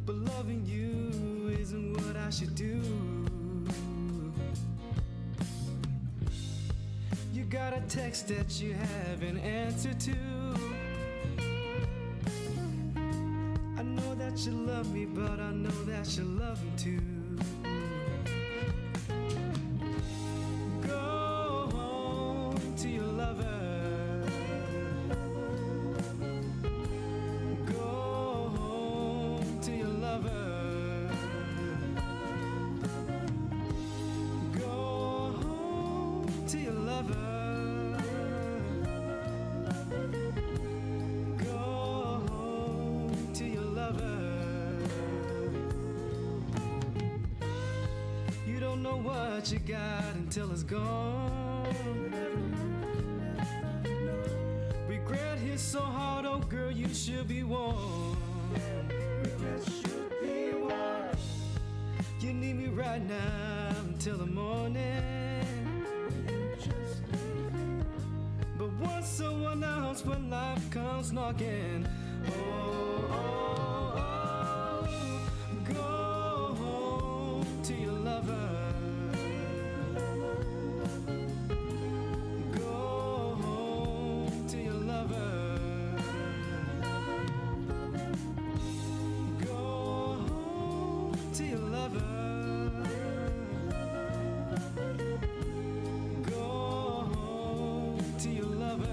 but loving you isn't what I should do. You got a text that you haven't answered to. I know that you love me, but I know that you love him too. Go home to your lover. Go home to your lover. Go home to your lover. You don't know what you got until it's gone. Regret hits so hard, oh girl, you should be warned. Regret should be warned. You need me right now until the morning. But what's so announced when life comes knocking? Oh, oh, oh. Go home to your lover. Go home to your lover. Go home to your lover. Go home to your lover.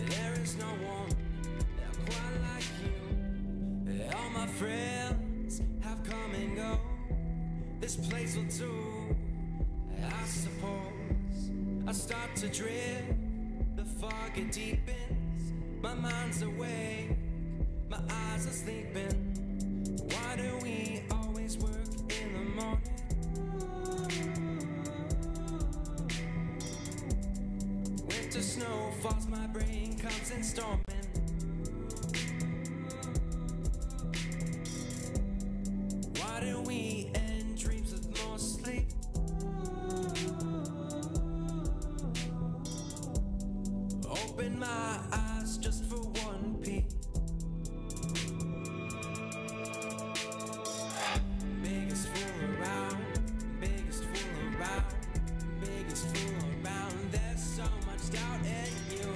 There is no one quite like you. start to drift, the fog it deepens, my mind's awake, my eyes are sleeping. Why do we always work in the morning? Winter snow falls, my brain comes in storming. Why do we end dreams with more sleep? Open my eyes just for one peek. Biggest fool around, biggest fool around, biggest fool around. There's so much doubt in you.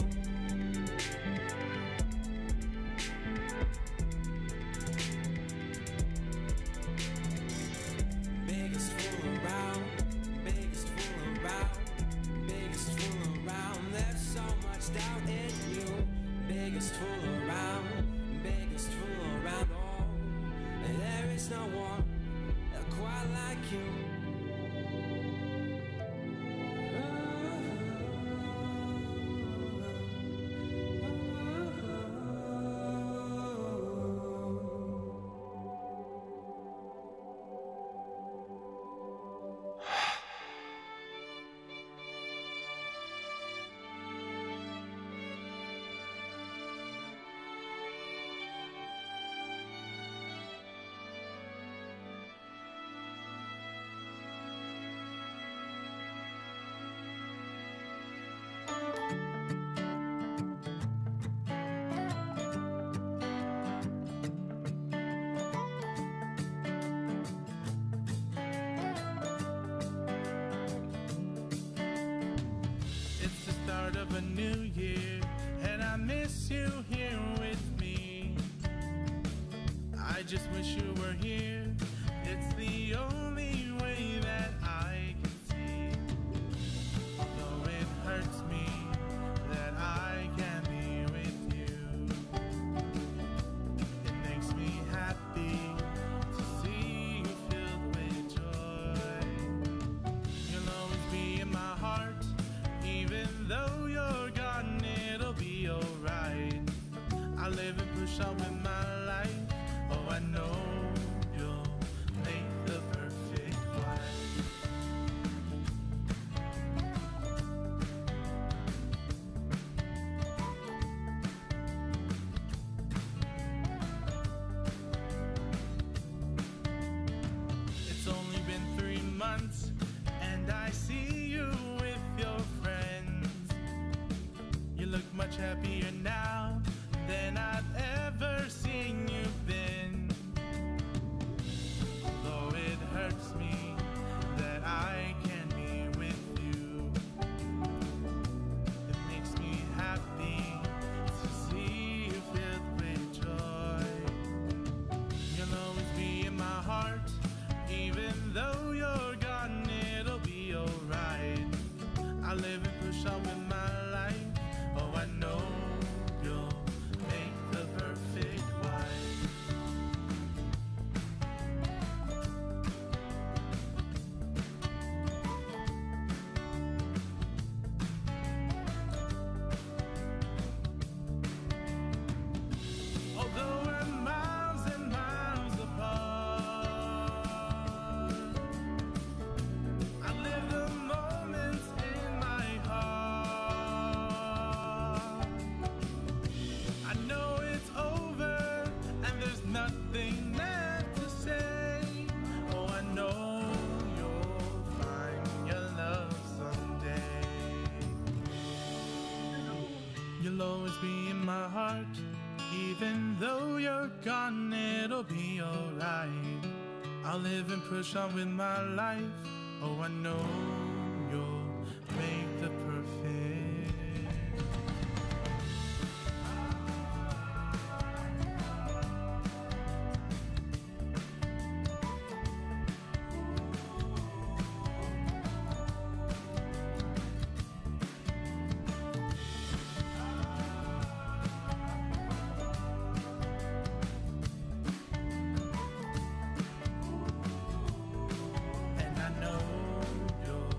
Biggest fool around, biggest fool around, biggest fool around. There's so much doubt in you. Biggest fool around, biggest fool around. Oh, there is no one quite like you. It's the start of a new year, and I miss you here with me. I just wish you were here. It's the only way that I can see. Although it hurts me that I can't be with you, it makes me happy to see you filled with joy. You'll always be in my heart, even though you're gone, it'll be alright. I live and push on with my life. Oh, I know you'll make the perfect wife. It's only been 3 months, and I see you with your friends. You look much happier now than I've ever seen you been. Though it hurts me that I can't be with you, it makes me happy to see you filled with joy. You'll always be in my heart, even though you're gone, it'll be alright. I live and push on with my life. Oh, I know you'll make the perfect wife. Although we're miles and miles apart, I live the moments in my heart. I know it's over and there's nothing left to say. Oh, I know you'll find your love someday. You'll always be in my heart, even though you're gone, it'll be alright. I'll live and push on with my life. Oh, I know you'll make the perfect. And I know you'll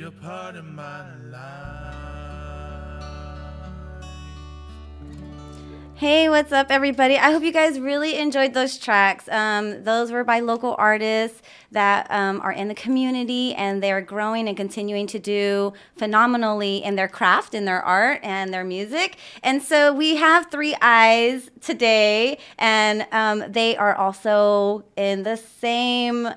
a part of my life. Hey, what's up, everybody? I hope you guys really enjoyed those tracks. Those were by local artists that are in the community, and they're growing and continuing to do phenomenally in their craft, in their art, and their music. And so we have Three Eyes today, and they are also in the same,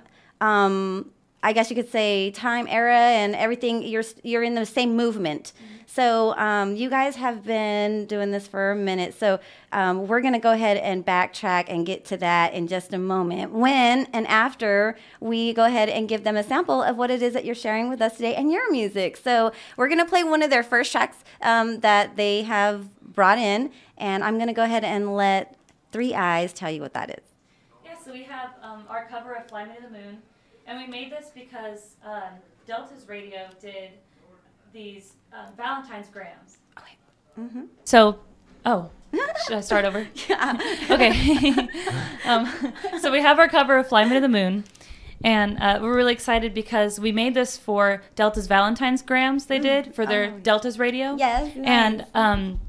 I guess you could say, time era and everything. You're in the same movement. So you guys have been doing this for a minute. So we're going to go ahead and backtrack and get to that in just a moment. When and after we go ahead and give them a sample of what it is that you're sharing with us today and your music. So we're going to play one of their first tracks that they have brought in. And I'm going to go ahead and let Three Eyes tell you what that is. Yeah, so we have our cover of Fly Me to the Moon. And we made this because Delta's radio did these Valentine's grams. Okay. Mm-hmm. So, should I start over? Yeah. Okay. So we have our cover of Fly Me to the Moon. And we're really excited because we made this for Delta's Valentine's grams they did for their Delta's radio. Yes. Nice. And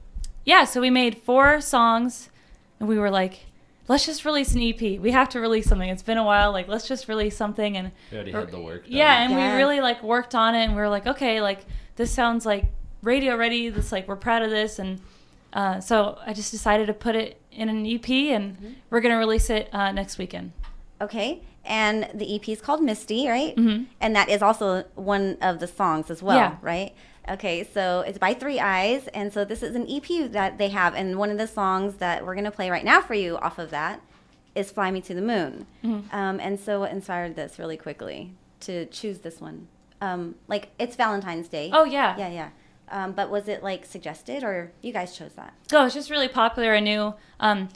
yeah, so we made 4 songs and we were like, let's just release an EP. We have to release something. It's been a while. Like, let's just release something. And we already had the work done. Yeah, and we really like worked on it. And we were like, okay, like this sounds like radio ready. This like we're proud of this. And so I just decided to put it in an EP, and we're gonna release it next weekend. Okay. And the EP is called Misty, right? Mm-hmm. And that is also one of the songs as well, Yeah. right? Okay, so it's by Three Eyes, and so this is an EP that they have, and one of the songs that we're going to play right now for you off of that is Fly Me to the Moon. Mm-hmm. And so what inspired this really quickly to choose this one? Like, it's Valentine's Day. Oh, yeah. Yeah. But was it, like, suggested, or you guys chose that? No, it's just really popular. I knew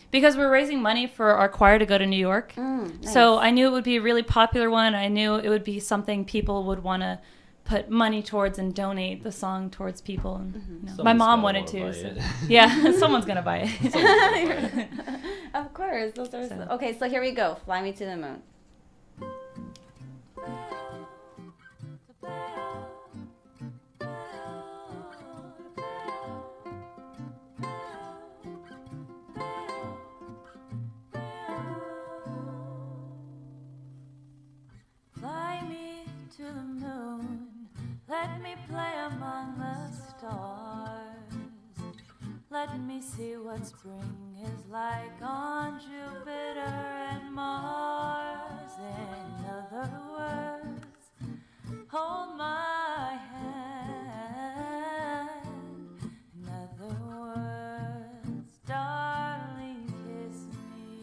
because we're raising money for our choir to go to New York. Nice. So I knew it would be a really popular one. I knew it would be something people would want to put money towards and donate the song towards people. And, you know, my mom wanted to. So. Yeah, someone's going to buy it. Of course. Okay, so here we go. Fly Me to the Moon. Fly me to the moon, let me play among the stars. Let me see what spring is like on Jupiter and Mars. In other words, hold my hand. In other words, darling, kiss me.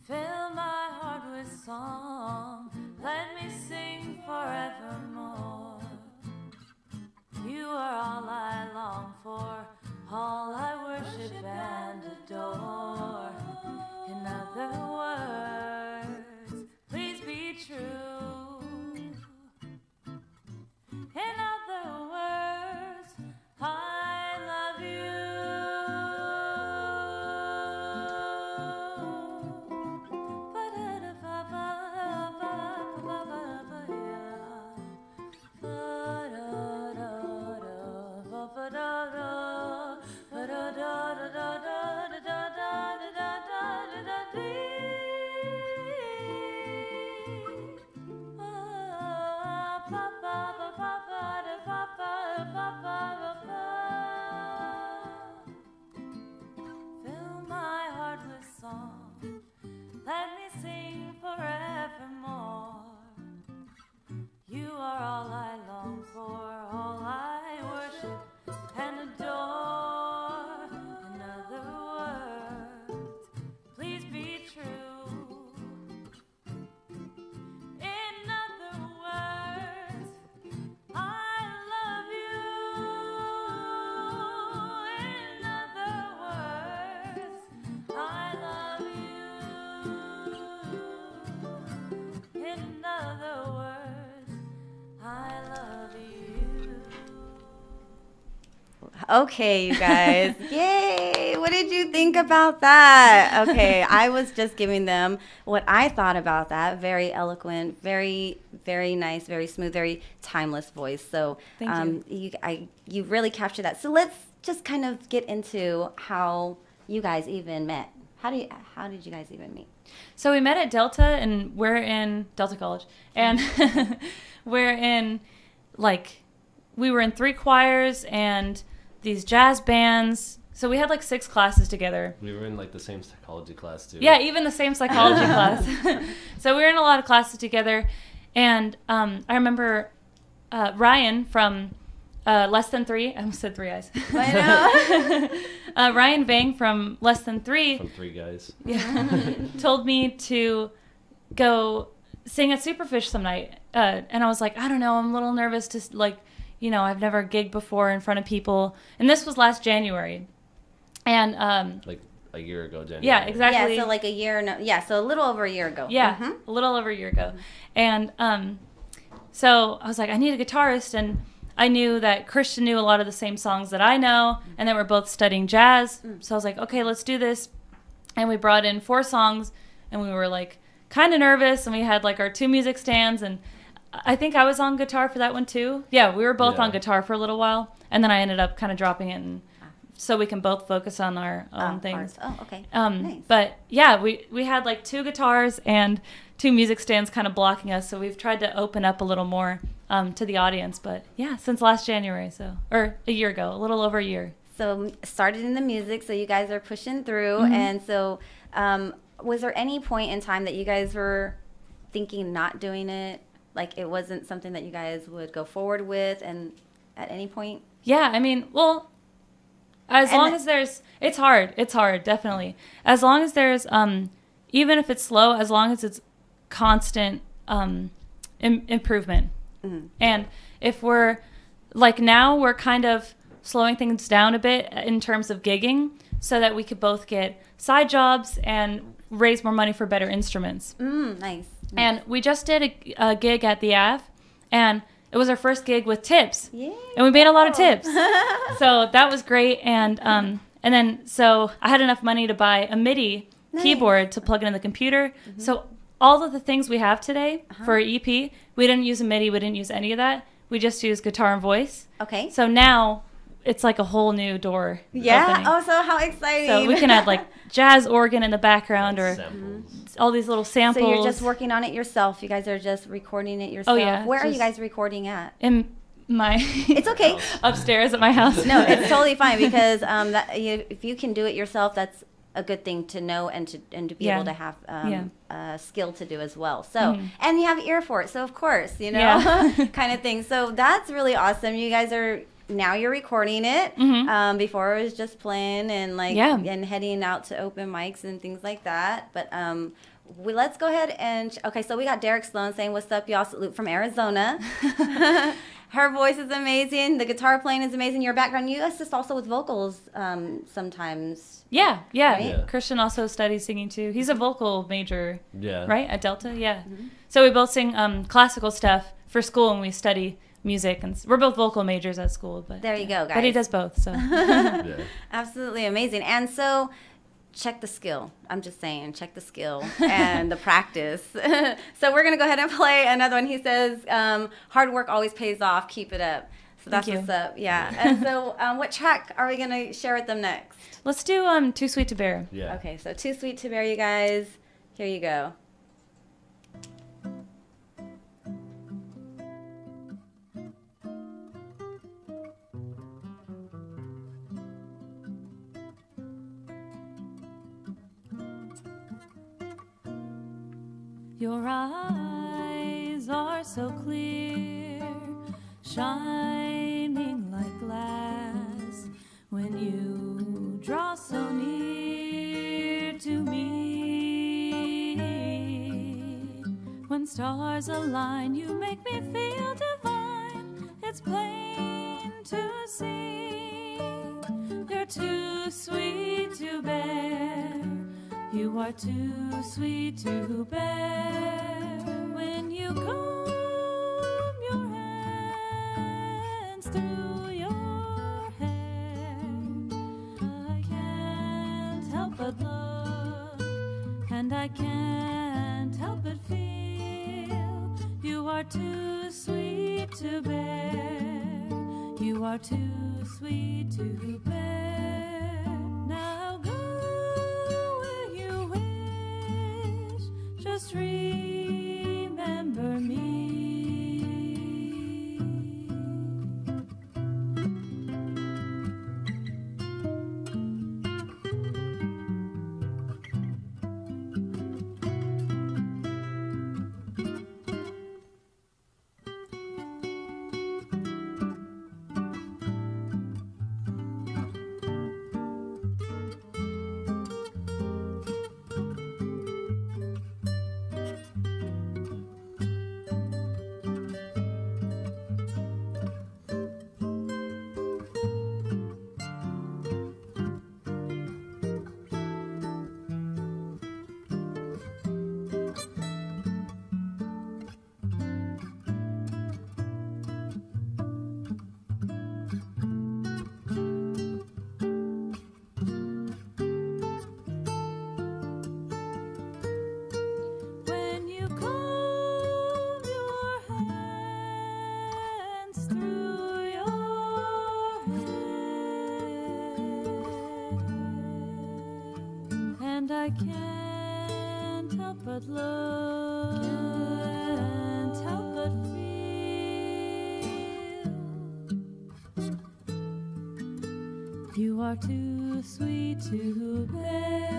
Fill my heart with song, let me sing forevermore. You are all I long for, all I worship and adore. In other words, please be true. In other words, I love you. Okay, you guys. Yay! What did you think about that? Okay, I was just giving them what I thought about that. Very eloquent, very, very nice, very smooth, very timeless voice. So Thank you. You really captured that. So let's just kind of get into how you guys even met. How did you guys even meet? So we met at Delta, and we're in Delta College, and we're in we were in 3 choirs and these jazz bands. So we had 6 classes together. We were in the same psychology class too. Yeah, even the same psychology class. So we were in a lot of classes together, and I remember Ryan from Less Than 3. I almost said 3 Eyes. I know. Ryan Vang from Less Than 3. From 3 Guys. Yeah, told me to go sing at Superfish some night, and I was like, I don't know, I'm a little nervous to I've never gigged before in front of people, and this was last January, and a year ago, January. Yeah, exactly. Yeah, so a year. No, yeah, so a little over a year ago. Yeah, a little over a year ago, and so I was like, I need a guitarist, and I knew that Christian knew a lot of the same songs that I know, and that we're both studying jazz. So I was like, okay, let's do this, and we brought in 4 songs, and we were kind of nervous, and we had our 2 music stands, and I think I was on guitar for that one too. Yeah, we were both on guitar for a little while, and then I ended up kind of dropping it, and so we can both focus on our own things. Oh, okay. Nice. But yeah, we had 2 guitars and 2 music stands kind of blocking us, so we've tried to open up a little more to the audience. But yeah, since last January, or a year ago, a little over a year. So started in the music, so you guys are pushing through, and so was there any point in time that you guys were thinking not doing it? It wasn't something that you guys would go forward with, and at any point? Yeah, I mean, well, as long as there's, it's hard, definitely. As long as there's, even if it's slow, as long as it's constant improvement. And if we're, now we're kind of slowing things down a bit in terms of gigging, so that we could both get side jobs and raise more money for better instruments. Nice. And we just did a gig at the Ave, and it was our first gig with tips. Yeah. And we made a lot of tips. So that was great. And then so I had enough money to buy a MIDI keyboard to plug it in the computer. So all of the things we have today for our EP, we didn't use a MIDI, we didn't use any of that. We just used guitar and voice. Okay. So now it's a whole new door opening. Oh, so how exciting. So we can add jazz organ in the background or all these little samples. So you're just working on it yourself. You guys are just recording it yourself. Oh, yeah. Where are you guys recording at? In my It's okay. upstairs at my house. No, it's totally fine because if you can do it yourself, that's a good thing to know and to be able to have skill to do as well. So and you have ear for it, so of course kind of thing. So that's really awesome. You guys are. Now you're recording it. Before it was just playing and and heading out to open mics and things like that. But let's go ahead and so we got Derek Sloan saying, "What's up, y'all? Salute from Arizona." Her voice is amazing. The guitar playing is amazing. Your background, you assist also with vocals sometimes. Yeah. Right? Christian also studies singing too. He's a vocal major. Yeah. Right at Delta. Yeah. So we both sing classical stuff for school, and we study music, and we're both vocal majors at school. But there you go, guys. But he does both, so absolutely amazing. And so check the skill. I'm just saying, check the skill and the practice. So we're gonna go ahead and play another one. He says, "Hard work always pays off. Keep it up." So that's what's up. Yeah. And so, what track are we gonna share with them next? Let's do "Too Sweet to Bear." Yeah. Okay, so "Too Sweet to Bear," you guys. Here you go. Your eyes are so clear, shining like glass, when you draw so near to me. When stars align, you make me feel divine. It's plain to see you're too sweet to bear. You are too sweet to bear. When you comb your hands through your hair, are too sweet to bear. You are too sweet to bear. Now go where you wish. Just remember me. I can't help but look, can't help but feel. You are too sweet to bear.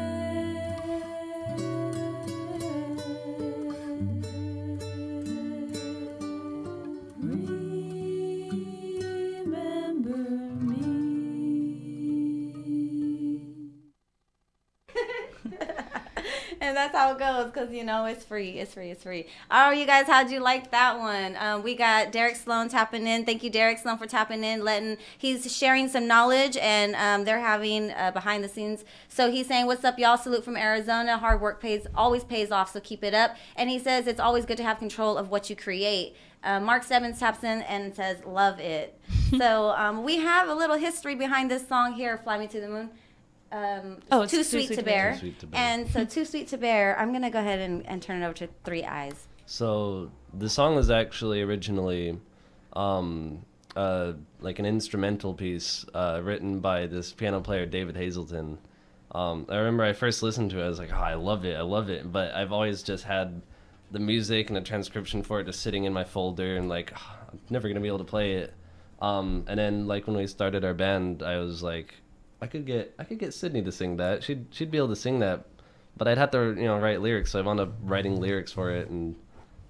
Remember me. And that's how it goes, because, you know, it's free. It's free. It's free. All right, you guys, how'd you like that one? We got Derek Sloan tapping in. Thank you, Derek Sloan, for tapping in. He's sharing some knowledge, and they're having behind the scenes. So he's saying, what's up, y'all? Salute from Arizona. Hard work always pays off, so keep it up. And he says it's always good to have control of what you create. Mark Stebbins taps in and says, love it. So we have a little history behind this song here, Fly Me to the Moon. It's Too Sweet to Bear. And so Too Sweet to Bear, I'm going to go ahead and turn it over to Three Eyes. So the song was actually originally like an instrumental piece written by this piano player, David Hazelton. I remember I first listened to it, I was like, oh, I love it. But I've always just had the music and a transcription for it just sitting in my folder, and like, oh, I'm never going to be able to play it. And then like when we started our band, I was like, I could get Sydney to sing that. She'd be able to sing that, but I'd have to write lyrics. So I wound up writing lyrics for it, and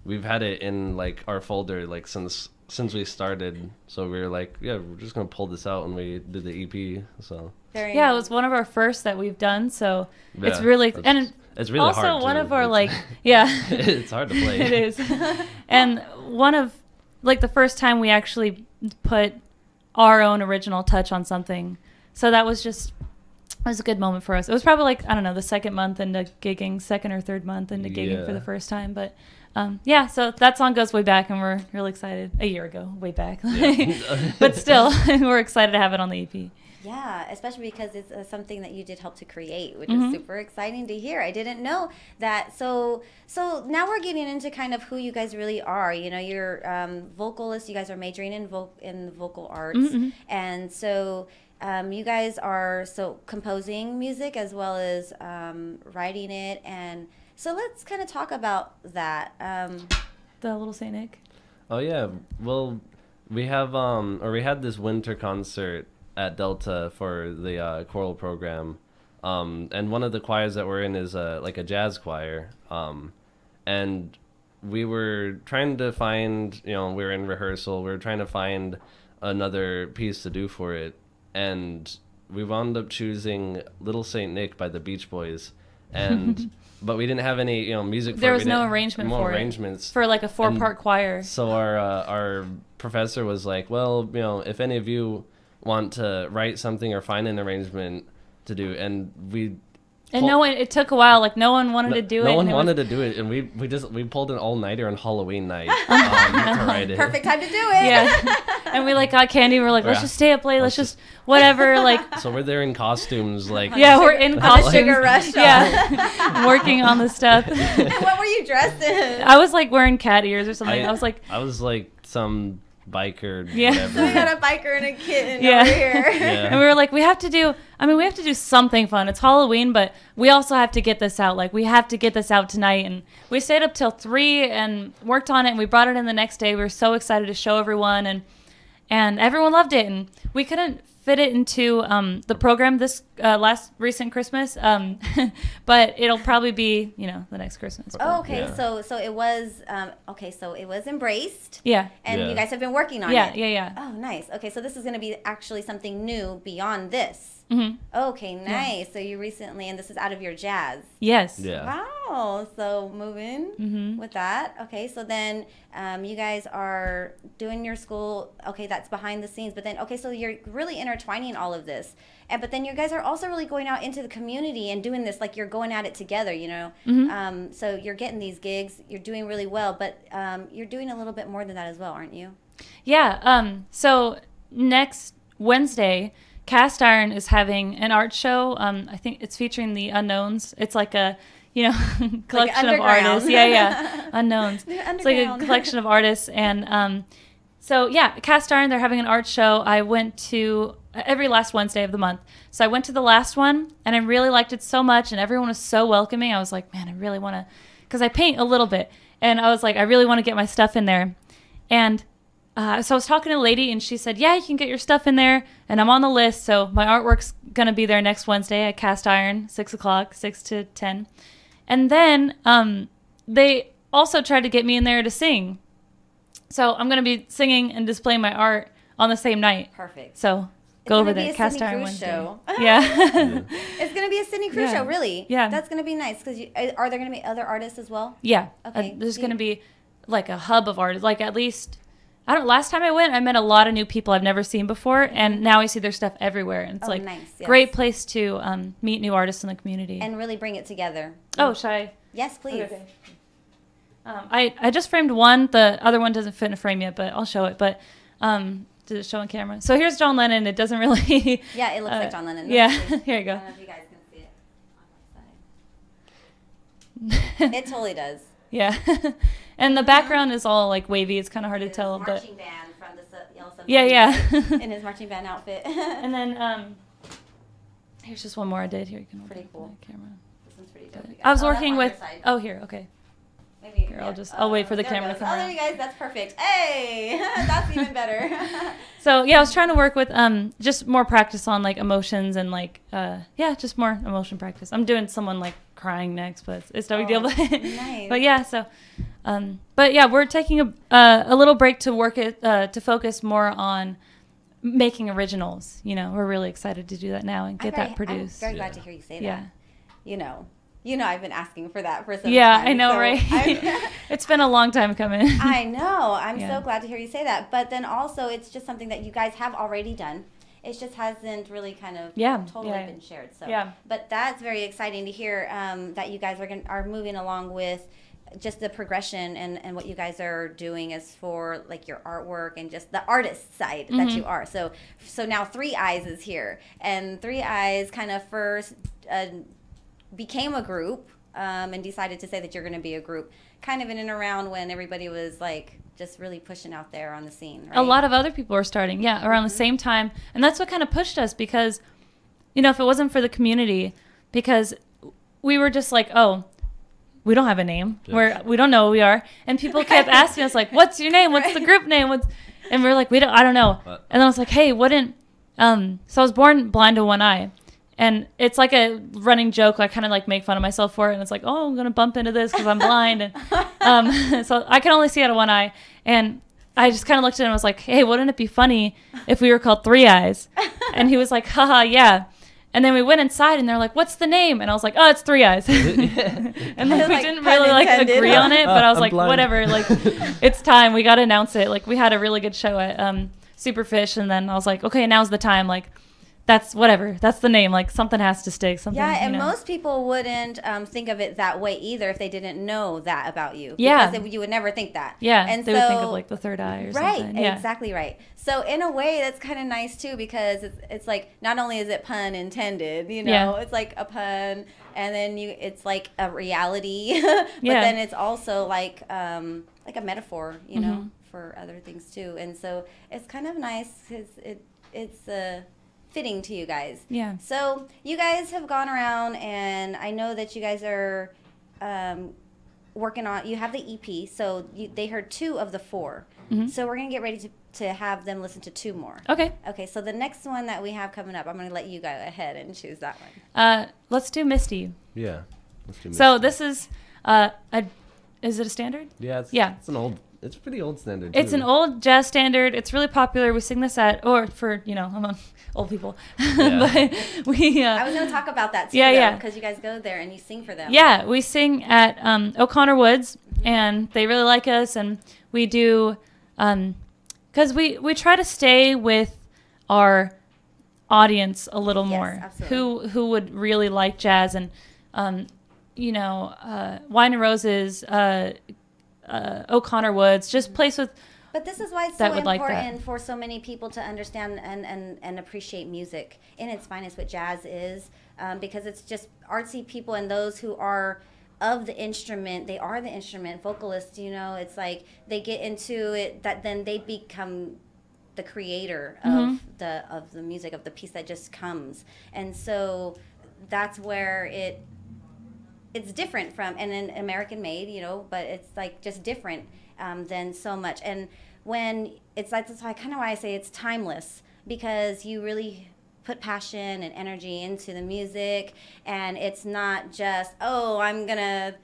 we've had it in like our folder like since we started. So we were like, yeah, we're just gonna pull this out when we did the EP. So it was one of our first that we've done. So yeah, it's really it's really also hard one too. of our like yeah it's hard to play. It is. And one of like the first time we actually put our own original touch on something. So that was it was a good moment for us. It was probably like, I don't know, the second or third month into gigging for the first time. But so that song goes way back, and we're really excited. A year ago, way back. But still, we're excited to have it on the EP. Yeah, especially because it's something that you did help to create, which is super exciting to hear. I didn't know that. So now we're getting into kind of who you guys really are. You know, you're vocalists. You guys are majoring in vocal arts. And so you guys are composing music as well as writing it. And so let's kind of talk about that. The Little Saint Nick. Oh, yeah. Well, we had this winter concert at Delta for the choral program, and one of the choirs that we're in is like a jazz choir, and we were trying to find, we were in rehearsal, we were trying to find another piece to do for it, and we wound up choosing Little Saint Nick by the Beach Boys, and but we didn't have any music for it. There was no arrangement for arrangements for like a 4-part choir. So our professor was like, well, if any of you want to write something or find an arrangement to do, and And it took a while. Like no one wanted to do it. No one wanted to do it, and we pulled an all-nighter on Halloween night to write it. Perfect time to do it. Yeah. And we like got candy. We're like, let's just stay up late. Let's just whatever. Like. So we're there in costumes, like. Yeah, we're in costumes. Sugar rush. Yeah. Working on the stuff. What were you dressed in? I was like wearing cat ears or something. I was like some biker. Yeah. Whatever. We got a biker and a kitten over here. Yeah. And we were like, we have to do something fun. It's Halloween, but we also have to get this out. Like, we have to get this out tonight. And we stayed up till 3 and worked on it, and we brought it in the next day. We were so excited to show everyone, and everyone loved it. And we couldn't fit it into the program this recent Christmas, but it'll probably be the next Christmas. Oh, okay. Yeah. So it was So it was embraced. Yeah. And you guys have been working on it. Yeah. Oh, nice. Okay, so this is going to be actually something new beyond this. Mm-hmm. Okay, nice. Yeah. So you recently, and this is out of your jazz. Yes. Yeah. Wow. So moving with that. Okay, so then you guys are doing your school. Okay, that's behind the scenes. But then, so you're really intertwining all of this. But then you guys are also really going out into the community and doing this, like you're going at it together, So you're getting these gigs. You're doing really well. But you're doing a little bit more than that as well, aren't you? Yeah. So next Wednesday, Cast Iron is having an art show. I think it's featuring the Unknowns. It's like a, collection of artists. Yeah. Unknowns. It's like a collection of artists. And so, Cast Iron, they're having an art show. I went to every last Wednesday of the month. So I went to the last one, and I really liked it so much, and everyone was so welcoming. I was like, man, I really want to, because I paint a little bit. And I was like, I really want to get my stuff in there. And so I was talking to a lady, and she said, yeah, you can get your stuff in there, and I'm on the list, so my artwork's going to be there next Wednesday at Cast Iron, 6 o'clock, 6 to 10. And then they also tried to get me in there to sing. So I'm going to be singing and displaying my art on the same night. Perfect. So go over there, Cast Iron Wednesday. Show. Yeah. It's going to be a Sydney Cruz show, really? Yeah. That's going to be nice, because are there going to be other artists as well? Yeah. Okay. There's going to be like a hub of artists, like at least... last time I went, I met a lot of new people I've never seen before, and now I see their stuff everywhere. And it's nice. Yes. Great place to meet new artists in the community. And really bring it together. Oh, should I? Yes, please. Okay. I just framed one. The other one doesn't fit in a frame yet, but I'll show it. But did it show on camera? So here's John Lennon. It doesn't really... Yeah, it looks like John Lennon. Yeah, here you go. I don't know if you guys can see it on my side. It totally does. Yeah. And the background is all like wavy. It's kind of hard to tell. Marching band from the Yellow Submarine. Yeah. In his marching band outfit. And then here's just one more I did. Here you can pretty cool. The camera. This one's pretty dope. I was working with. Oh, here. Okay. Maybe, here, I'll wait for the camera to come around. Oh, there you guys. That's perfect. Hey, that's even better. So I was trying to work with just more practice on like emotions and like just more emotion practice. I'm doing someone like crying next, but it's no big deal. Nice. But yeah, so we're taking a little break to work it to focus more on making originals. We're really excited to do that now and get that produced. I'm very glad to hear you say that. Yeah. I've been asking for that for some time. Yeah, I know, right? It's been a long time coming. I know. I'm so glad to hear you say that. But then also, it's just something that you guys have already done. It just hasn't really kind of totally been shared. So, but that's very exciting to hear that you guys are moving along with just the progression and what you guys are doing as for like your artwork and just the artist side that you are. So now 3 Eyes is here, and 3 Eyes kind of first became a group and decided to say that you're going to be a group kind of in and around when everybody was like just really pushing out there on the scene, right? A lot of other people were starting, around the same time. And that's what kind of pushed us because, if it wasn't for the community, because we were just like, oh, we don't have a name. We don't know who we are. And people kept asking us like, what's your name? What's the group name? And we're like, I don't know. And then I was like, hey, so I was born blind to one eye. And it's like a running joke. I kind of like make fun of myself for it. And it's like, oh, I'm going to bump into this because I'm blind. And so I can only see out of one eye. And I just kind of looked at him and was like, hey, wouldn't it be funny if we were called 3 Eyes? And he was like, haha, yeah. And then we went inside and they're like, what's the name? And I was like, oh, it's 3 Eyes. And then we didn't really agree on it. But I was like, blind. Whatever. Like, it's time. We got to announce it. Like, we had a really good show at Superfish. And then I was like, okay, now's the time. Like, that's whatever. That's the name. Like something has to stick. Something. Yeah, and you know. most people wouldn't think of it that way either if they didn't know that about you. Yeah, because you would never think that. Yeah, and they would think of like the third eye or something. Right, exactly right. So in a way, that's kind of nice too because it's like not only is it pun intended, you know, it's like a pun, and then it's like a reality, but then it's also like a metaphor, you know, for other things too. And so it's kind of nice because it's fitting to you guys. Yeah. So you guys have gone around, and I know that you guys are working on. You have the EP, so they heard 2 of the 4. So we're gonna get ready to have them listen to 2 more. Okay. Okay. So the next one that we have coming up, I'm gonna let you go ahead and choose that one. Let's do Misty. Yeah. Let's do Misty. So this is is it a standard? Yeah. It's a pretty old standard, too. It's an old jazz standard. It's really popular. We sing this for, among old people. Yeah. But we... I was going to talk about that, too, because you guys go there and you sing for them. Yeah, we sing at O'Connor Woods, and they really like us, and we do... Because we try to stay with our audience a little more. Absolutely. Who would really like jazz, and, Wine and Roses... O'Connor Woods, just place with. But this is why it's so important for so many people to understand and appreciate music in its finest, what jazz is, because it's just artsy people and those who are of the instrument. They are the instrument vocalists. You know, it's like they get into it that then they become the creator of the music, of the piece that just comes, and so that's where it's different from an American made, you know, but it's like just different than so much. And when it's like, that's kind of why I say it's timeless, because you really put passion and energy into the music, and it's not just, oh, I'm gonna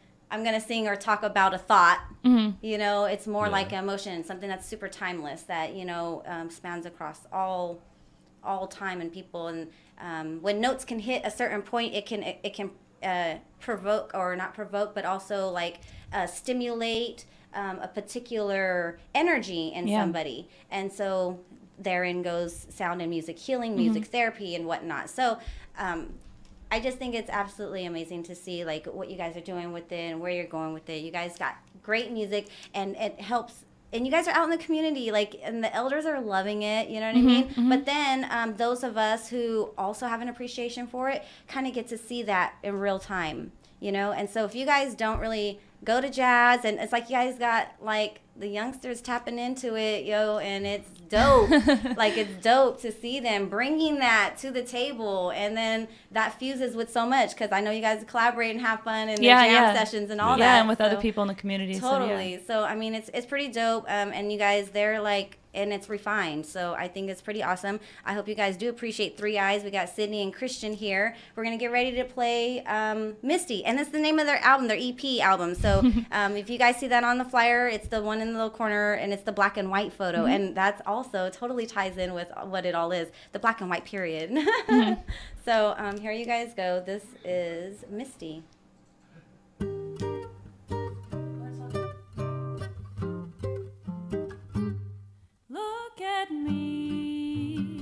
sing or talk about a thought. You know, it's more like emotion, something that's super timeless that, you know, spans across all time and people. And when notes can hit a certain point, it can provoke, or not provoke, but also like stimulate a particular energy in somebody. And so therein goes sound and music healing, music therapy and whatnot. So I just think it's absolutely amazing to see like what you guys are doing with it and where you're going with it. You guys got great music, and it helps. And you guys are out in the community, like, and the elders are loving it, you know what I mean? But then those of us who also have an appreciation for it kind of get to see that in real time, you know? And so if you guys don't really go to jazz, and it's like you guys got, like, the youngsters tapping into it, and it's dope. Like, it's dope to see them bringing that to the table, and then that fuses with so much, because I know you guys collaborate and have fun in the jam sessions and all that. Yeah, and with other people in the community. Totally. So, I mean, it's pretty dope, and you guys, they're like, and it's refined, so I think it's pretty awesome. I hope you guys do appreciate Three Eyes. We got Sydney and Christian here. We're going to get ready to play Misty, and that's the name of their album, their EP album. So if you guys see that on the flyer, it's the one in the little corner, and it's the black and white photo, and that's also totally ties in with what it all is, the black and white period. So here you guys go. This is Misty. At me,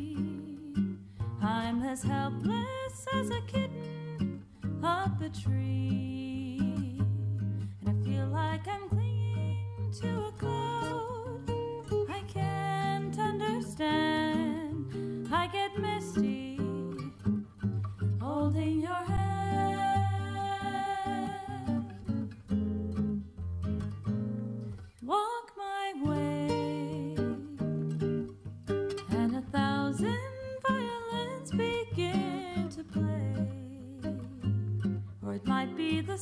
I'm as helpless as a kitten up a tree, and I feel like I'm clinging to a cloud. I can't understand. I get misty holding your hand. Walk my way, begin to play, or it might be the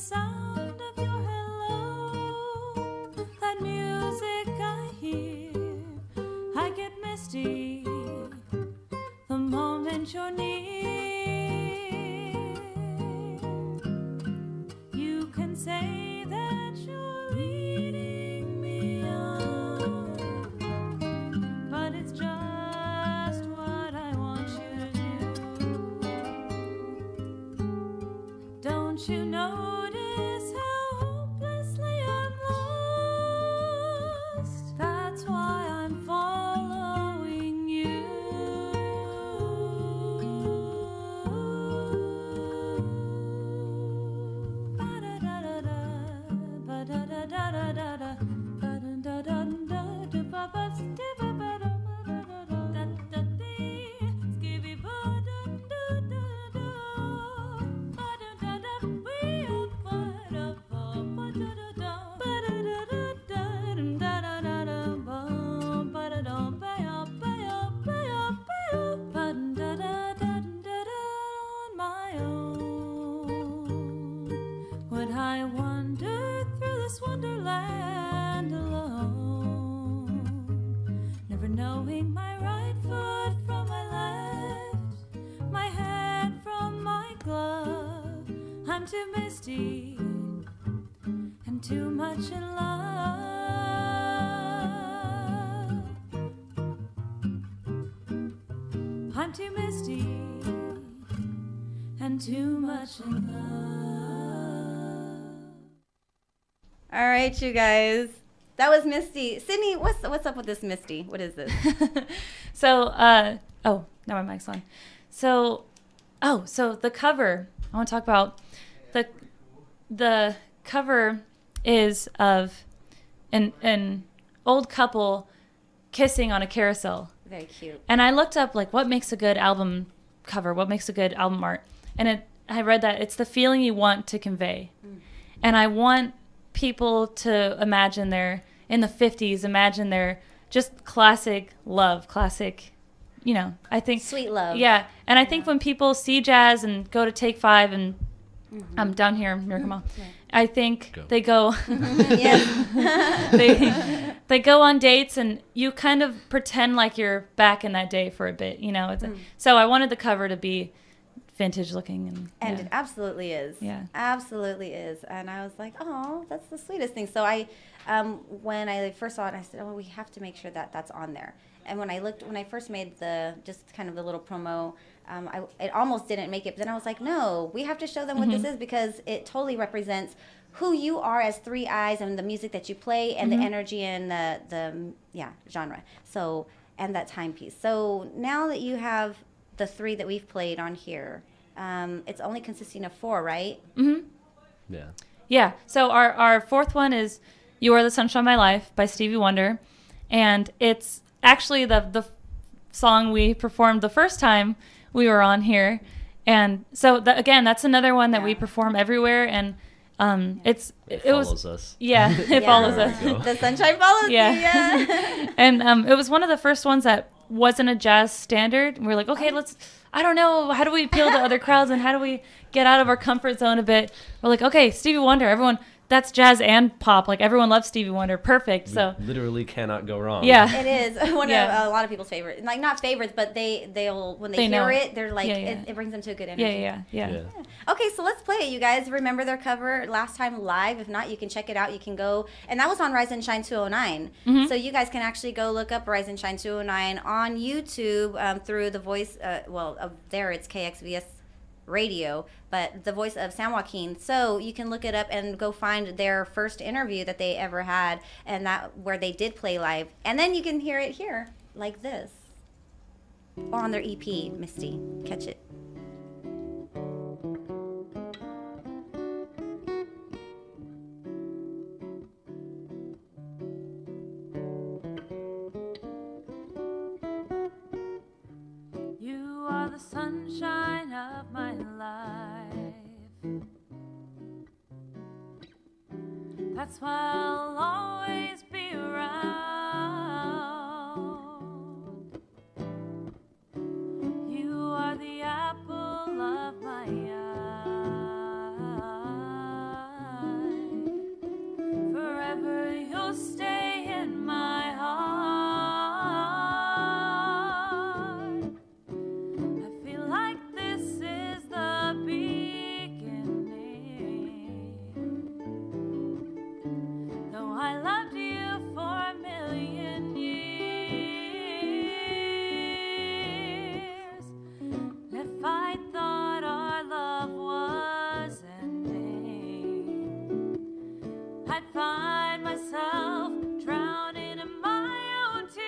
too misty and too much in love. I'm too misty and too much in love. All right, you guys. That was Misty. Sydney, what's up with this Misty? What is this? So, oh, now my mic's on. So the cover, I want to talk about the cover is of an old couple kissing on a carousel. Very cute. And I looked up, like, what makes a good album cover? What makes a good album art? And I read that it's the feeling you want to convey. And I want people to imagine they're in the 50s, imagine they're just classic love, classic, you know, I think. Sweet love. Yeah. And I think when people see jazz and go to Take 5 and down here in Miracle Mall, I think they go, they go on dates and you kind of pretend like you're back in that day for a bit, you know. So I wanted the cover to be vintage looking. And it absolutely is. Yeah. Absolutely is. And I was like, oh, that's the sweetest thing. So when I first saw it, I said, oh, we have to make sure that that's on there. And when I first made just kind of the little promo, it almost didn't make it. But then I was like, no, we have to show them what this is, because it totally represents who you are as Three Eyes and the music that you play and the energy and the genre. So, and that timepiece. So now that you have the 3 that we've played on here, it's only consisting of 4, right? Yeah. Yeah. So our fourth one is "You Are the Sunshine of My Life" by Stevie Wonder, and it's actually the song we performed the first time we were on here, and so again, that's another one that we perform everywhere, and it follows us. Yeah, it follows us. The sunshine follows you. Yeah. And it was one of the first ones that wasn't a jazz standard. We were like, okay, I don't know, how do we appeal to other crowds and how do we get out of our comfort zone a bit? We're like, okay, Stevie Wonder, everyone, that's jazz and pop. Like, everyone loves Stevie Wonder. Perfect. So literally cannot go wrong. Yeah. It is one of a lot of people's favorites. Like, not favorites, but they'll when they hear it, they're like, it brings them to a good energy. Yeah. Okay, so let's play it. You guys remember their cover last time live? If not, you can check it out. You can go, and that was on Rise and Shine 209. So you guys can actually go look up Rise and Shine 209 on YouTube through the voice, of there it's KXVS radio, but the voice of San Joaquin. So you can look it up and go find their first interview that they ever had, and that where they did play live, and then you can hear it here like this, or on their EP, Misty. Catch it. You are the sunshine of my life. That's why I'll always be around. You are the apple of my eye. Forever you'll stay in my heart. I feel like this is the beginning. Though I loved you for a million years, if I thought our love was ending, I'd find myself drowning in my own tears.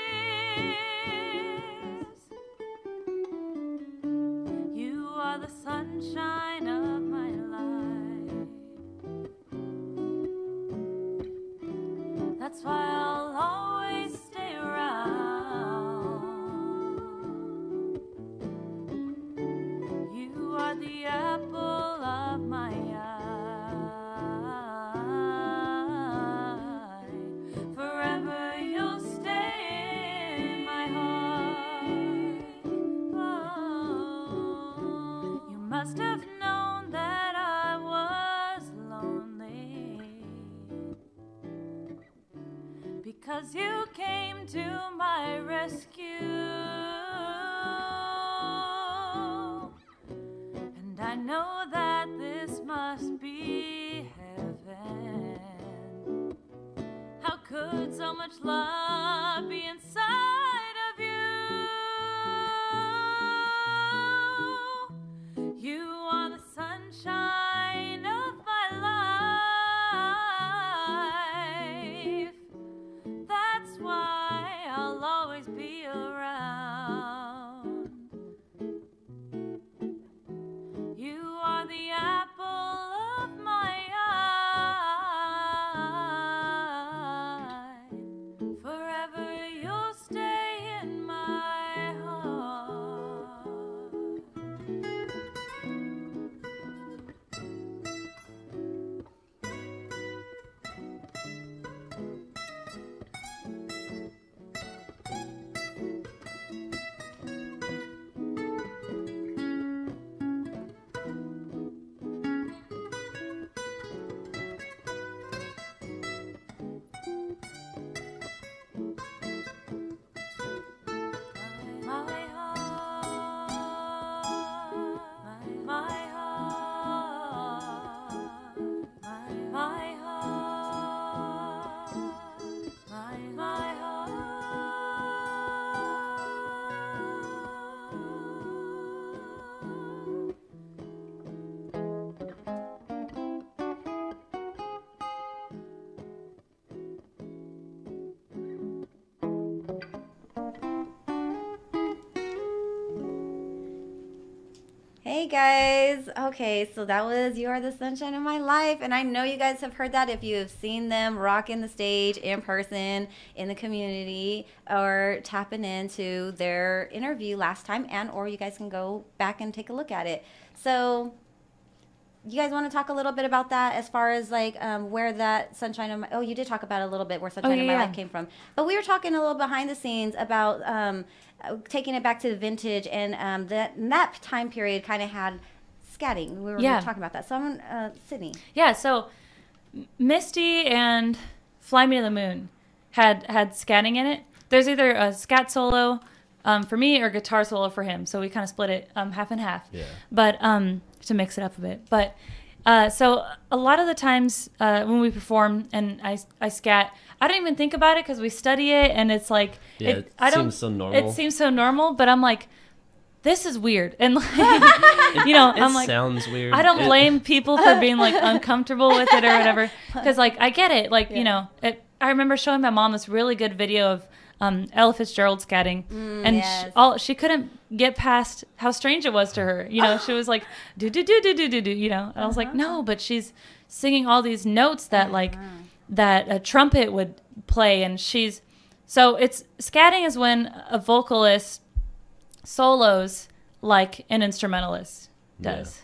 You are the sunshine of my life. That's why I'll always stay around. You are the apple of my eye. Forever you'll stay in my heart. Oh, you must have known that I was lonely, because you came to my rescue. And I know that this must be heaven. How could so much love be inside of you? You are the sunshine of my life. That's why I'll always be around. You are the apple of my eye. Forever you'll stay in my heart. My heart, my heart, my heart, my heart. Hey guys. Okay, so that was You Are the Sunshine of My Life. And I know you guys have heard that if you have seen them rocking the stage in person, in the community, or tapping into their interview last time, and or you guys can go back and take a look at it. So you guys want to talk a little bit about that as far as like where that Sunshine of My... Oh, you did talk about it a little bit where Sunshine of My Life came from. But we were talking a little behind the scenes about taking it back to the vintage, and that time period kind of had scatting. We were talking about that. So I'm Sydney. Yeah, so Misty and Fly Me to the Moon had scatting in it. There's either a scat solo for me or guitar solo for him. So we kind of split it half and half. Yeah. But to mix it up a bit. But so a lot of the times when we perform and I scat, I don't even think about it because we study it and it's like it seems so normal. It seems so normal, but I'm like, this is weird, and like, you know, I'm like, sounds weird. I don't blame people for being like uncomfortable with it or whatever, because like I get it, like you know, I remember showing my mom this really good video of Ella Fitzgerald scatting, and she couldn't get past how strange it was to her. You know, she was like do do do do do do do. You know, and I was like, no, but she's singing all these notes that like that a trumpet would play, and so it's scatting is when a vocalist solos like an instrumentalist does,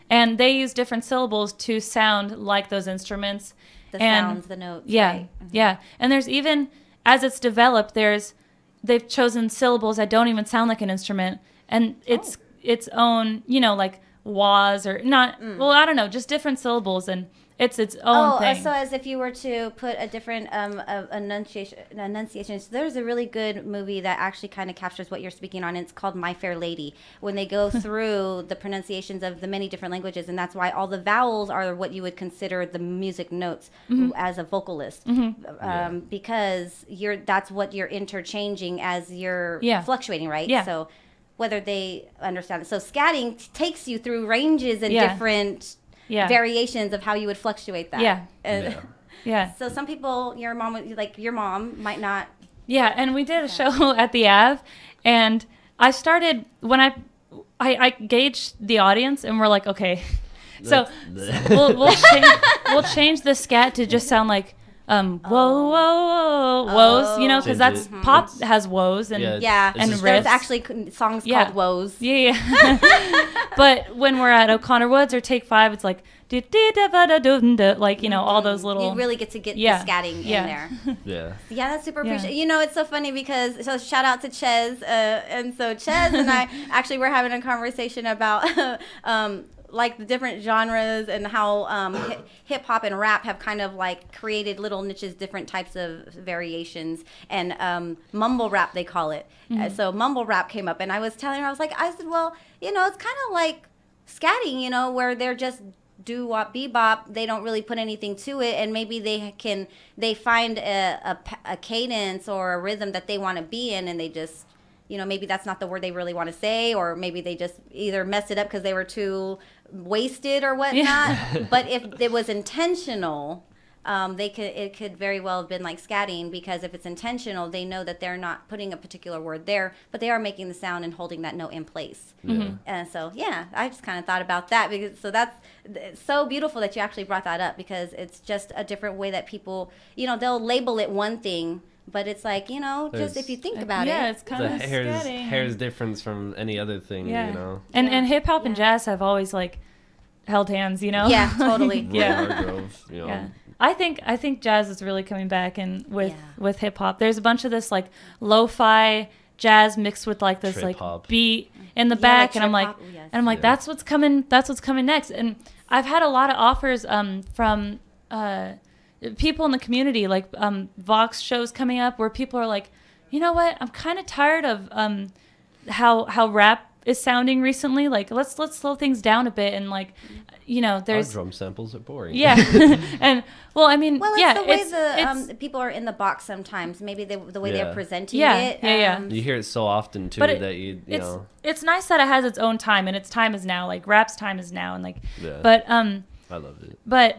and they use different syllables to sound like those instruments. The sounds, the notes. Yeah, right? Yeah, and there's even as it's developed, they've chosen syllables that don't even sound like an instrument, and it's its own, you know, like wahs or not. Well, I don't know, just different syllables, and it's its own thing. So as if you were to put a different enunciation. So there's a really good movie that actually kind of captures what you're speaking on. It's called My Fair Lady, when they go through the pronunciations of the many different languages, and that's why all the vowels are what you would consider the music notes as a vocalist, because that's what you're interchanging as you're fluctuating, right? Yeah. So whether they understand it. So scatting takes you through ranges and different variations of how you would fluctuate that. So some people, your mom might not. Yeah, and we did a show at the Ave, and I started when I gauged the audience, and we're like, okay, so we'll change the scat to just sound like whoa, whoa, whoa, whoas, you know, because that's pop has woes and and riffs. There's actually songs called woes. But when we're at O'Connor Woods or Take 5, it's like like, you know, all those little. You really get to get the scatting in there. Yeah, that's super appreciated. You know, it's so funny because shout out to Ches, and so Ches and I actually were having a conversation about like the different genres and how hip hop and rap have kind of like created little niches, different types of variations, and mumble rap they call it. So mumble rap came up, and I was telling her, I said, well, you know, it's kind of like scatting, you know, where they're just doo-wop bebop, they don't really put anything to it, and maybe they find a cadence or a rhythm that they want to be in, and they just, maybe that's not the word they really want to say, or maybe they just either messed it up because they were too wasted or whatnot. Yeah. But if it was intentional, it could very well have been like scatting, because if it's intentional, they know that they're not putting a particular word there, but they are making the sound and holding that note in place. Mm-hmm. And so, I just kind of thought about that, because it's so beautiful that you actually brought that up, because it's just a different way that people, they'll label it one thing, but it's like, just if you think about it. Yeah, it's kind of hair's difference from any other thing, And hip hop and jazz have always like held hands, Yeah, totally. Yeah. I think jazz is really coming back, and with hip hop, there's a bunch of this like lo-fi jazz mixed with like this like beat in the back, like, and I'm like, that's what's coming next. And I've had a lot of offers from people in the community, like Vox shows coming up where people are like, you know what, I'm kind of tired of how rap is sounding recently. Like let's slow things down a bit, and like, there's our drum samples are boring. Yeah. And it's the way people are in the box sometimes. Maybe the way they're presenting it. You hear it so often too, that you know. It's nice that it has its own time, and its time is now. Like rap's time is now, and like. Yeah. But I love it. But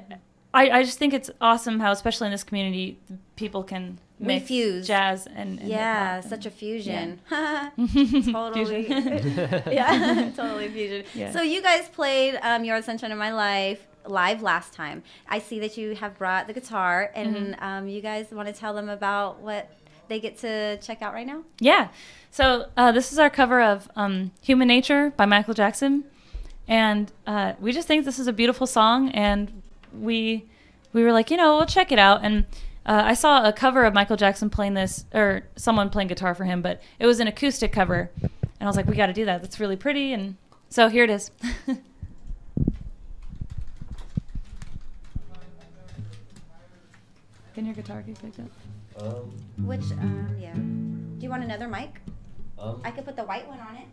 I just think it's awesome how, especially in this community, people can mix jazz and hip-hop. Such a fusion. Yeah. Totally. Totally fusion. Yeah. So you guys played You're the Sunshine of My Life live last time. I see that you have brought the guitar, and you guys want to tell them about what they get to check out right now? Yeah. So this is our cover of Human Nature by Michael Jackson, and we just think this is a beautiful song, and we were like, we'll check it out. And I saw a cover of Michael Jackson playing this, or someone playing guitar for him, but it was an acoustic cover. And I was like, we got to do that. That's really pretty. And so here it is. Can your guitar get picked up? Do you want another mic? I could put the white one on it.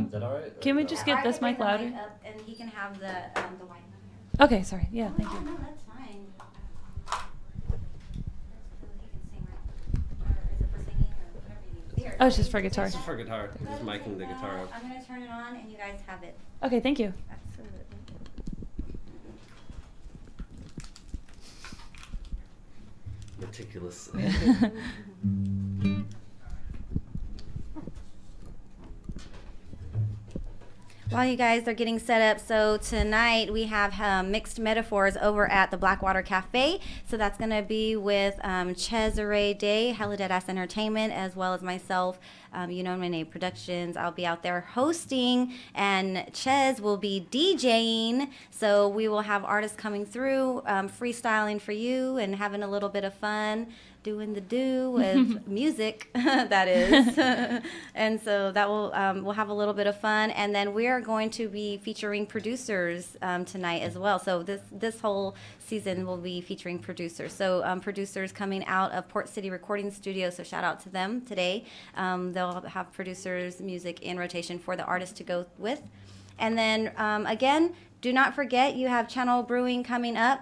Is that all right? Can we just get this mic louder? Mic up, and he can have the white one here. Okay, sorry. Yeah, thank you. No, that's fine. He can sing, right? Or is it for singing, or whatever you need? Here. Oh, it's just for guitar. It's for guitar. I'm just miking the guitar up. I'm going to turn it on, and you guys have it. Okay, thank you. Absolutely. Meticulous. While you guys are getting set up, so tonight we have Mixed Metaphors over at the Blackwater Cafe. So that's going to be with Cesare Day, Hella Dead Ass Entertainment, as well as myself, Renee Productions. I'll be out there hosting, and Ches will be DJing. So we will have artists coming through, freestyling for you and having a little bit of fun. Doing the do with music, that is. And so that will we'll have a little bit of fun. And then we are going to be featuring producers tonight as well. So this whole season will be featuring producers. So producers coming out of Port City Recording Studio, so shout out to them today. They'll have producers' music in rotation for the artists to go with. And then, again, do not forget you have Channel Brewing coming up.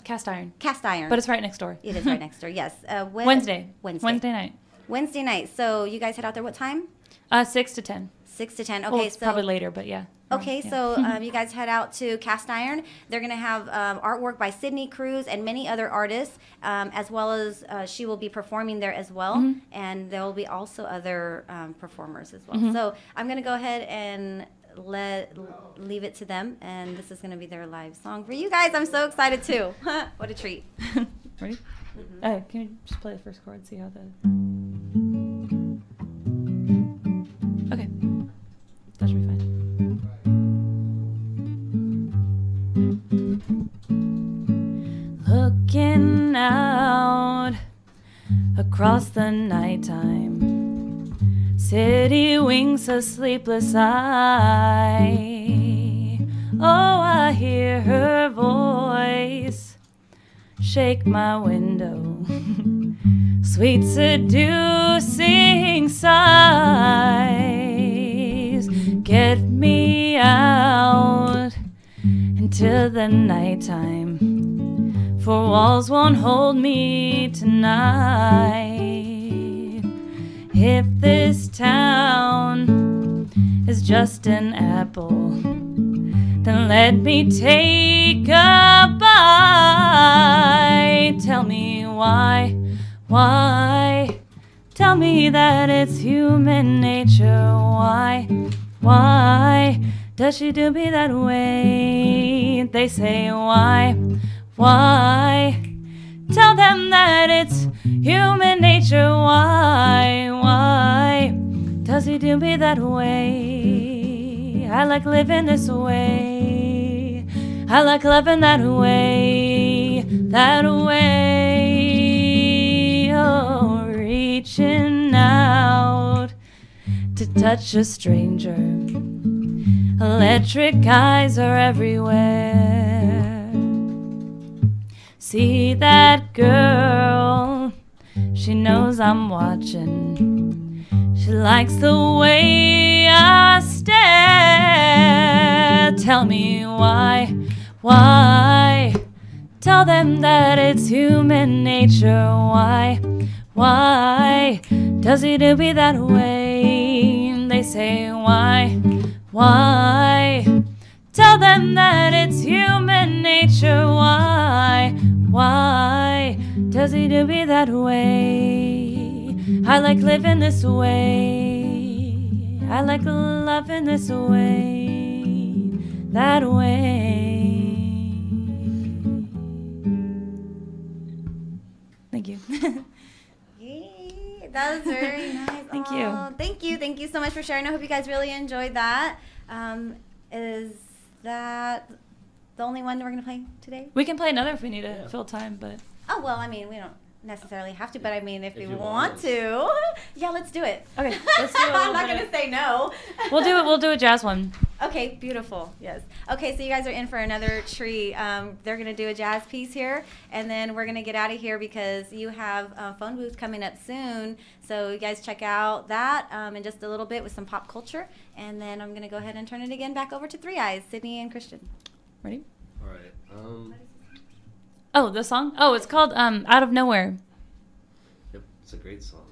Cast iron. Cast iron. But it's right next door. It is right next door, yes. Wednesday night. Wednesday night. So you guys head out there what time? 6 to 10. 6 to 10. Okay, well, it's probably later, but yeah. Okay, so you guys head out to Cast Iron. They're going to have artwork by Sydney Cruz and many other artists, as well as she will be performing there as well. And there will be also other performers as well. So I'm going to go ahead and leave it to them, and this is going to be their live song for you guys. I'm so excited too. What a treat. Ready? Can you just play the first chord, see how the... Okay. That should be fine. Looking out across the nighttime, city winks a sleepless eye. Oh, I hear her voice shake my window. Sweet seducing sighs get me out till the nighttime, for walls won't hold me tonight. If this town is just an apple, then let me take a bite. Tell me why? Tell me that it's human nature. Why does she do me that way? They say why? Tell them that it's human nature. Why does he do me that way? I like living this way. I like loving that way. Oh, reaching out to touch a stranger. Electric eyes are everywhere. See that girl, she knows I'm watching. She likes the way I stare. Tell me why? Tell them that it's human nature. Why does he do me that way? They say why? Tell them that it's human nature. Why does he do me that way? I like living this way. I like loving this way. That way. Thank you. Yay, that was very nice. Thank you. Thank you so much for sharing. I hope you guys really enjoyed that. Is that the only one we're gonna play today? We can play another if we need to fill time, but Oh well, I mean we don't necessarily have to, but I mean if we want to, yeah, let's do it. okay, let's do it. I'm not gonna say no. We'll do a jazz one. Okay, beautiful. Yes. Okay, so you guys are in for another treat. They're going to do a jazz piece here, and then we're going to get out of here because you have phone booth coming up soon. So you guys check out that in just a little bit with some pop culture, and then I'm going to go ahead and turn it again back over to Three Eyes, Sydney and Christian. Ready? All right. Oh, the song? Oh, it's called Out of Nowhere. Yep, it's a great song.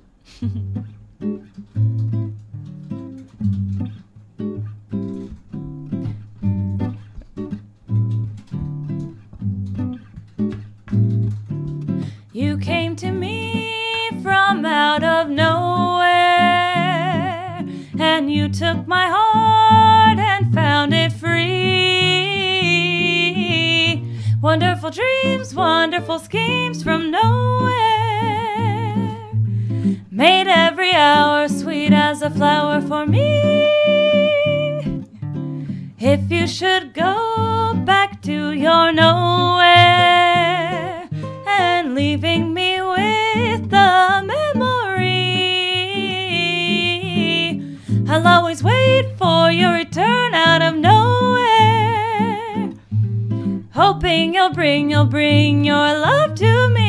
You came to me from out of nowhere, and you took my heart and found it free. Wonderful dreams, wonderful schemes from nowhere, made every hour sweet as a flower for me. If you should go back to your nowhere and leaving me with the memory, I'll always wait for your return out of nowhere, hoping you'll bring your love to me.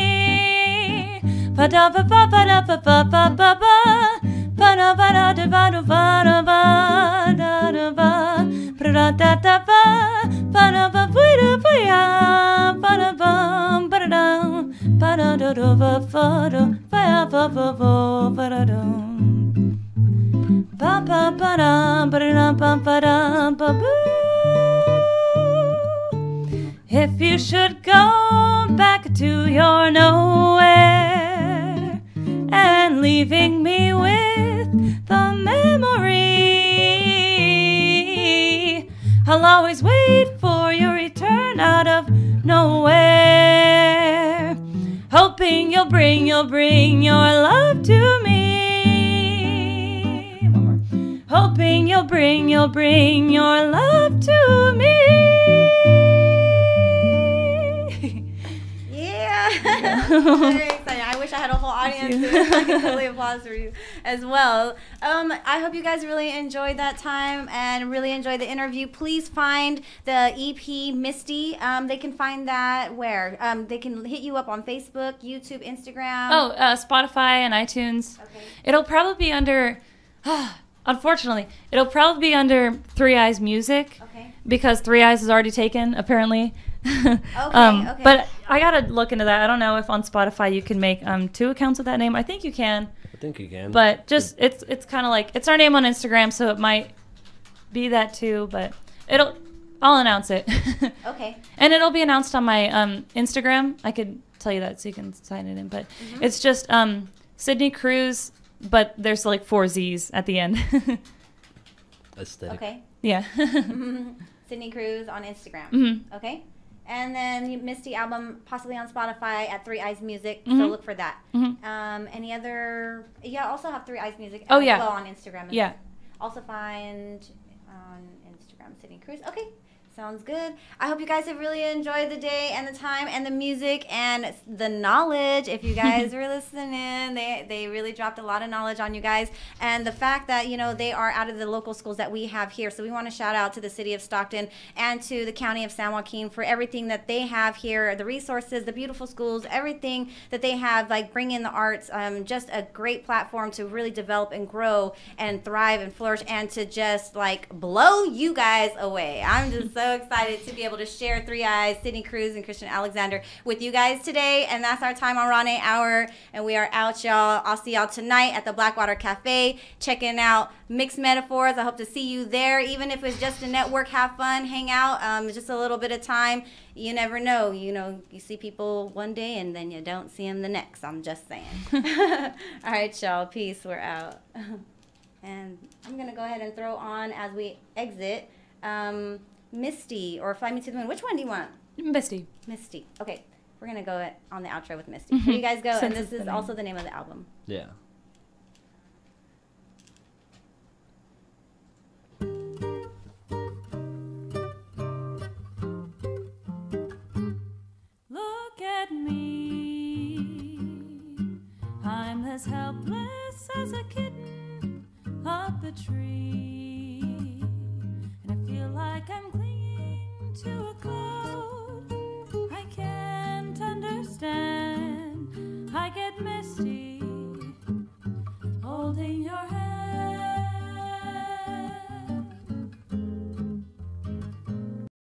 If you should go back to your nowhere and leaving me with the memory, I'll always wait for your return out of nowhere, hoping you'll bring your love to me. One more. Hoping you'll bring your love to me. Very exciting. I wish I had a whole audience to totally applause for you as well. I hope you guys really enjoyed that time and really enjoyed the interview. Please find the EP Misty. They can find that where? They can hit you up on Facebook, YouTube, Instagram. Oh, Spotify and iTunes. Okay. It'll probably be under, unfortunately, it'll probably be under Three Eyes Music. Okay. because Three Eyes is already taken, apparently. Okay. But I gotta look into that. I don't know if on Spotify you can make 2 accounts with that name. I think you can. I think you can. But just it's kind of like it's our name on Instagram, so it might be that too. But I'll announce it. Okay. And it'll be announced on my Instagram. I could tell you that so you can sign it in. But it's just Sydney Cruz, but there's like 4 Z's at the end. Aesthetic. Okay. Yeah. Sydney Cruz on Instagram. Mm-hmm. Okay. And then Misty album possibly on Spotify at Three Eyes Music. So Mm-hmm. look for that. Mm-hmm. Any other? Yeah, also have Three Eyes Music. Oh, as yeah. well on Instagram. Yeah. Also find on Instagram Sydney Cruz. Okay. Sounds good. I hope you guys have really enjoyed the day and the time and the music and the knowledge. If you guys were listening, they really dropped a lot of knowledge on you guys. And the fact that, you know, they are out of the local schools that we have here. So we want to shout out to the city of Stockton and to the county of San Joaquin for everything that they have here, the resources, the beautiful schools, everything that they have, like bring in the arts, just a great platform to really develop and grow and thrive and flourish and to just like blow you guys away. I'm just so excited to be able to share Three Eyes, Sydney Cruz, and Christian Alexander with you guys today. And that's our time on Rane Hour. And we are out, y'all. I'll see y'all tonight at the Blackwater Cafe, checking out Mixed Metaphors. I hope to see you there, even if it's just a network, have fun, hang out, just a little bit of time. You never know. You know, you see people one day and then you don't see them the next. I'm just saying. All right, y'all. Peace. We're out. And I'm going to go ahead and throw on as we exit. Misty or Fly Me to the Moon. Which one do you want? Misty. Misty. Okay. We're going to go on the outro with Misty. Here you guys go. And this is also the name of the album. Yeah. Look at me. I'm as helpless as a kitten up a tree. And I feel like I'm clinging to